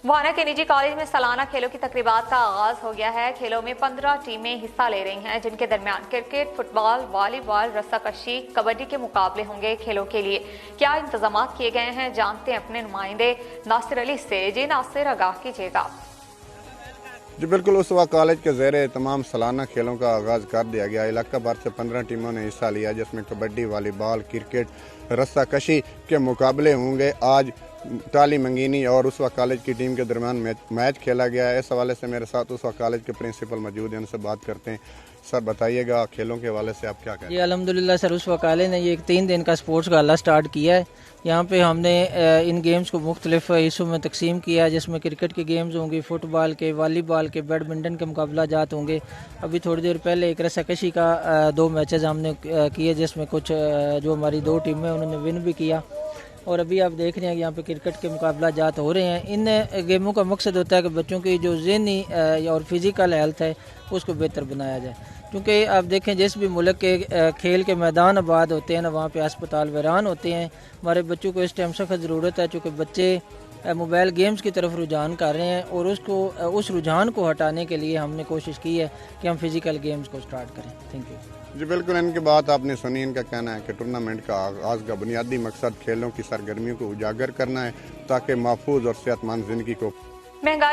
वाना के निजी कॉलेज में सालाना खेलों की तकरीबात का आगाज हो गया है। खेलों में 15 टीमें हिस्सा ले रही हैं, जिनके दरमियान क्रिकेट, फुटबॉल, वॉलीबॉल, रस्साकशी, कबड्डी के मुकाबले होंगे। खेलों के लिए क्या इंतजाम किए गए हैं, जानते हैं अपने नुमाइंदे नासिर अली से। जी नासिर, आगाह कीजिएगा। जी बिल्कुल, उस वक्त कॉलेज के ज़ेरे तमाम सालाना खेलों का आगाज़ कर दिया गया। इलाका भर से 15 टीमों ने हिस्सा लिया, जिसमें कबड्डी, वॉलीबॉल, क्रिकेट, रस्साकशी के मुकाबले होंगे। आज टाली मंगीनी और उस वक्त कॉलेज की टीम के दरमियान मैच खेला गया है। इस हवाले से मेरे साथ उस वक्त कॉलेज के प्रिंसिपल मौजूद हैं, उनसे बात करते हैं। सर बताइएगा, खेलों के हवाले से आप क्या कहें? जी अल्हम्दुलिल्लाह सर, उस वक्त कॉलेज ने ये 3 दिन का स्पोर्ट्स गाला स्टार्ट किया है। यहाँ पे हमने इन गेम्स को मुख्तलिफ हिस्सों में तकसीम किया है, जिसमें क्रिकेट के गेम्स होंगे, फुटबॉल के, वॉलीबॉल के, बैडमिंटन के मुकाबला जात होंगे। अभी थोड़ी देर पहले एक रस्साकशी का 2 मैचेस हमने किए, जिसमें कुछ जो हमारी 2 टीमें उन्होंने विन भी किया। और अभी आप देख रहे हैं कि यहाँ पे क्रिकेट के मुकाबला जात हो रहे हैं। इन गेमों का मकसद होता है कि बच्चों की जो ज़हनी और फिज़िकल हेल्थ है उसको बेहतर बनाया जाए, क्योंकि आप देखें जिस भी मुल्क के खेल के मैदान आबाद होते हैं ना, वहाँ पे अस्पताल वीरान होते हैं। हमारे बच्चों को इस टाइम सख्त ज़रूरत है, चूँकि बच्चे मोबाइल गेम्स की तरफ रुझान कर रहे हैं, और उस रुझान को हटाने के लिए हमने कोशिश की है कि हम फिज़िकल गेम्स को स्टार्ट करें। Thank you. जी बिल्कुल, इनकी बात आपने सुनी। इनका कहना है कि टूर्नामेंट का आगाज़ का बुनियादी मकसद खेलों की सरगर्मियों को उजागर करना है, ताकि महफूज और सेहतमंद ज़िंदगी को महंगाई